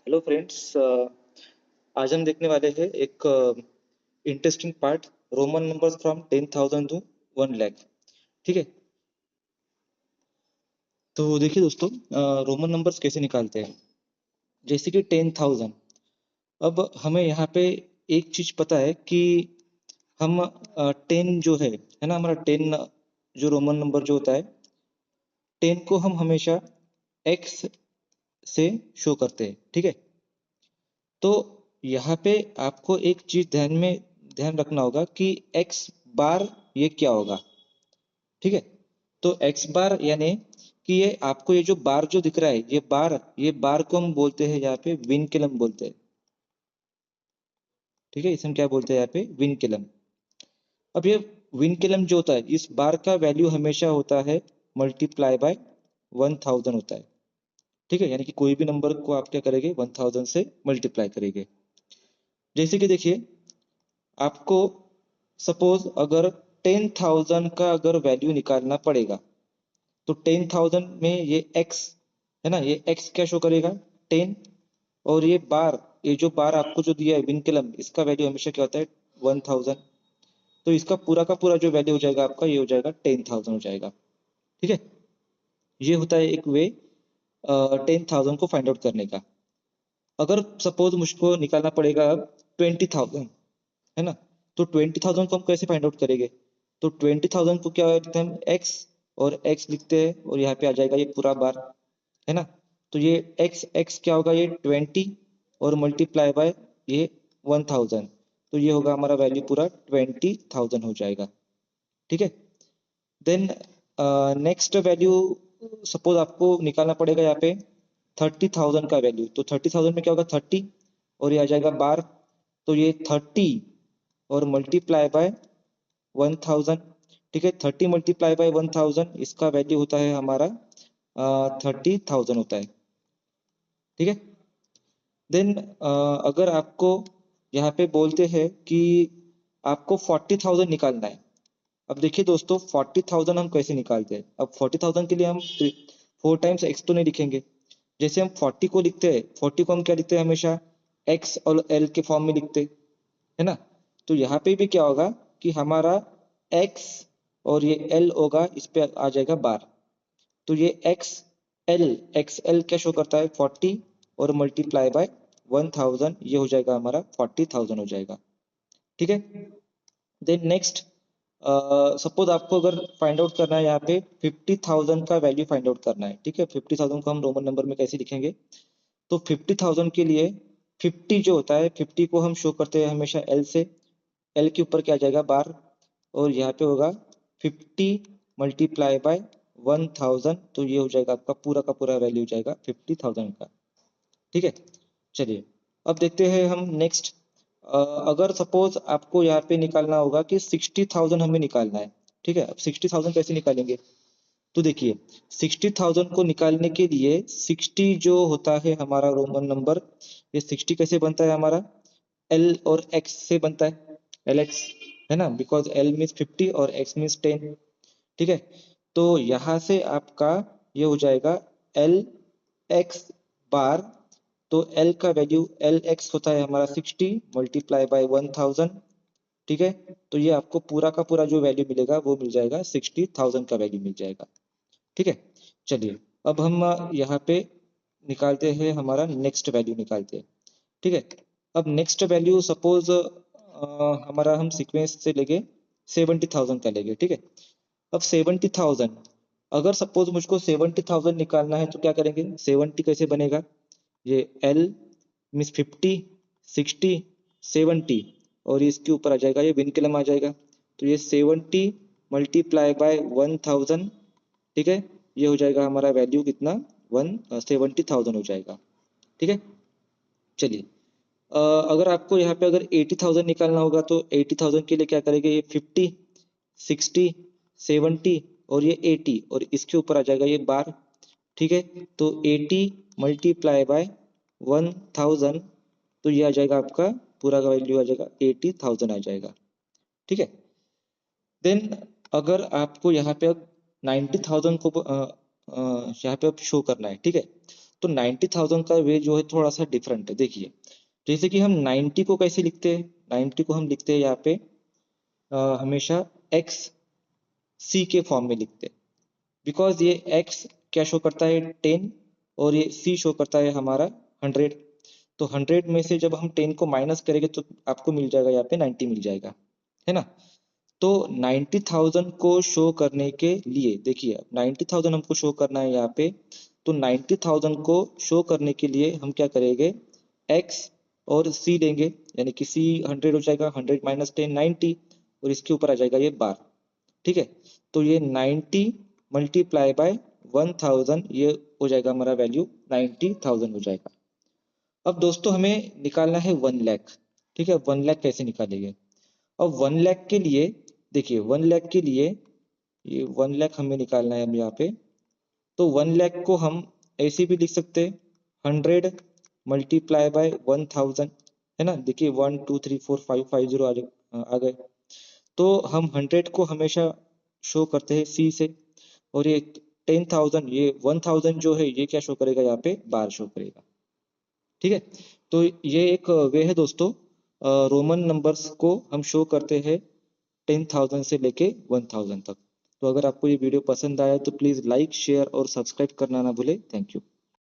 Hello friends, आज हम देखने वाले हैं एक interesting part. Roman numbers from 10,000 to 1 lakh. ठीक है, तो देखिए दोस्तों, रोमन नंबर्स कैसे निकालते हैं। जैसे कि 10,000। अब हमें यहाँ पे एक चीज पता है कि हम 10 जो है ना, हमारा 10 जो रोमन नंबर जो होता है, 10 को हम हमेशा एक्स से शो करते हैं। ठीक है, तो यहाँ पे आपको एक चीज ध्यान रखना होगा कि एक्स बार ये क्या होगा। ठीक है, तो एक्स बार यानी कि ये आपको ये जो बार जो दिख रहा है, ये बार को हम बोलते हैं यहाँ पे विनकेलम बोलते हैं। ठीक है, इसे हम क्या बोलते हैं यहाँ पे विनकेलम। अब ये विनकेलम जो होता है, इस बार का वैल्यू हमेशा होता है मल्टीप्लाई बाय 1000 होता है। ठीक है, यानी कि कोई भी नंबर को आप क्या करेंगे, 1000 से मल्टीप्लाई करेंगे। जैसे कि देखिए, आपको सपोज अगर 10,000 का अगर वैल्यू निकालना पड़ेगा, तो 10,000 में ये x है ना, ये x क्या शो करेगा, 10। और ये जो बार आपको जो दिया है विनकेलम, इसका वैल्यू हमेशा क्या होता है, 1000। तो इसका पूरा का पूरा जो वैल्यू हो जाएगा आपका, ये हो जाएगा 10,000 हो जाएगा। ठीक है, ये होता है एक वे 10,000 को फाइंड आउट करने का। अगर सपोज मुझको निकालना पड़ेगा अब 20,000, है ना, तो 20,000 को हम कैसे फाइंड आउट करेंगे। तो 20,000 को क्या लिखते हैं हम, x और x लिखते हैं, और यहाँ पे आ जाएगा ये पूरा बार, है ना। तो ये x क्या होगा, ये 20 और मल्टीप्लाई बाय ये 1000। तो ये होगा हमारा वैल्यू पूरा 20,000 हो जाएगा। ठीक है, देन नेक्स्ट वैल्यू, सपोज आपको निकालना पड़ेगा यहाँ पे 30,000 का वैल्यू। तो 30,000 में क्या होगा, 30 और ये आ जाएगा बार। तो ये 30 और मल्टीप्लाई बाय 1000। ठीक है, 30 मल्टीप्लाई बाय 1000, इसका वैल्यू होता है हमारा 30,000 होता है। ठीक है, देन अगर आपको यहाँ पे बोलते हैं कि आपको 40,000 निकालना है। अब देखिए दोस्तों, 40,000 हम कैसे निकालते हैं। अब 40,000 के लिए हम 4 टाइम्स एक्स तो नहीं लिखेंगे। जैसे हम 40 को लिखते हैं, 40 को हम क्या लिखते हैं, हमेशा एक्स और एल के फॉर्म में लिखते हैं, है ना। तो यहाँ पे भी क्या होगा कि हमारा एक्स और ये एल होगा, इस पे आ जाएगा बार। तो ये एक्स एल क्या शो करता है, 40 और मल्टीप्लाई बाय 1000, ये हो जाएगा हमारा 40,000 हो जाएगा। ठीक है, देन नेक्स्ट, सपोज आपको अगर फाइंड आउट करना है यहाँ पे 50,000 का वैल्यू फाइंड आउट करना है। ठीक है, 50,000 को हम रोमन नंबर में कैसे लिखेंगे। तो 50,000 के लिए 50 जो होता है, 50 को हम शो करते हैं हमेशा एल से। एल के ऊपर क्या आ जाएगा, बार, और यहाँ पे होगा 50 मल्टीप्लाई बाय 1000। तो ये हो जाएगा आपका पूरा का पूरा वैल्यू हो जाएगा 50,000 का। ठीक है, चलिए अब देखते हैं हम नेक्स्ट। अगर सपोज आपको यहाँ पे निकालना होगा कि 60,000 हमें निकालना है। ठीक है, अब 60,000 कैसे निकालेंगे। तो देखिए, 60,000 को निकालने के लिए 60 जो होता है हमारा रोमन नंबर, ये 60 कैसे बनता है हमारा, एल और एक्स से बनता है, एल एक्स, है ना, बिकॉज एल मीन्स 50 और एक्स मीन्स 10। ठीक है, तो यहाँ से आपका ये हो जाएगा एल एक्स बार। तो एल का वैल्यू, एल एक्स होता है हमारा 60 मल्टीप्लाई बाय 1000। ठीक है, तो ये आपको पूरा का पूरा जो वैल्यू मिलेगा वो मिल जाएगा, 60,000 का वैल्यू मिल जाएगा। ठीक है, चलिए अब हम यहाँ पे निकालते हैं, हमारा नेक्स्ट वैल्यू निकालते हैं। ठीक है, अब नेक्स्ट वैल्यू सपोज हमारा हम सीक्वेंस से लेंगे 70,000 का लेंगे। ठीक है, अब 70,000, अगर सपोज मुझको 70,000 निकालना है तो क्या करेंगे, 70 कैसे बनेगा, ये एल मीन्स 50, 60, 70, और इसके ऊपर आ जाएगा ये विनकलम आ जाएगा। तो ये 70 मल्टीप्लाई बाय 1000। ठीक है, ये हो जाएगा हमारा वैल्यू कितना, 70,000 हो जाएगा। ठीक है, चलिए अगर आपको यहाँ पे अगर 80,000 निकालना होगा, तो 80,000 के लिए क्या करेंगे, ये 50, 60, 70 और ये 80, और इसके ऊपर आ जाएगा ये बार। ठीक है, तो 80 मल्टीप्लाई बाय 1000, तो ये आ जाएगा आपका पूरा का वैल्यू आ जाएगा 80,000 आ जाएगा। ठीक है, देन अगर आपको यहाँ पे 90,000 को यहाँ पे अब शो करना है। ठीक है, तो 90,000 का वे जो है थोड़ा सा डिफरेंट है। देखिए जैसे कि हम 90 को कैसे लिखते हैं, 90 को हम लिखते हैं यहाँ पे हमेशा एक्स सी के फॉर्म में लिखते हैं, बिकॉज ये एक्स क्या शो करता है 10 और ये सी शो करता है हमारा 100। तो 100 में से जब हम 10 को माइनस करेंगे तो आपको मिल जाएगा यहाँ पे 90 मिल जाएगा, है ना। तो 90,000 को शो करने के लिए देखिए 90,000 हमको शो करना है यहाँ पे, तो 90,000 को शो करने के लिए हम क्या करेंगे, x और c लेंगे, यानी कि c 100 हो जाएगा, 100 माइनस 10 90, और इसके ऊपर आ जाएगा ये बार। ठीक है, तो ये 90 मल्टीप्लाई बाय 1000, ये हो जाएगा हमारा वैल्यू 90,000 हो जाएगा। अब दोस्तों हमें निकालना है 1 लाख। ठीक है, 1 लाख कैसे निकालेंगे। अब 1 लाख के लिए देखिए 1 लाख के लिए ये 1 लाख हमें निकालना है हम यहाँ पे। तो 1 लाख को हम ऐसे भी लिख सकते हैं 100 मल्टीप्लाई बाय 1000, है ना। देखिए 1 2 3 4 5 5 0 आ गए। तो हम 100 को हमेशा शो करते हैं सी से, और ये 10,000 ये 1000 जो है ये क्या शो करेगा यहाँ पे बार शो करेगा। ठीक है, तो ये एक वे है दोस्तों, रोमन नंबर्स को हम शो करते हैं 10,000 से लेके 1000 तक। तो अगर आपको ये वीडियो पसंद आया तो प्लीज़ लाइक शेयर और सब्सक्राइब करना ना भूले। Thank you.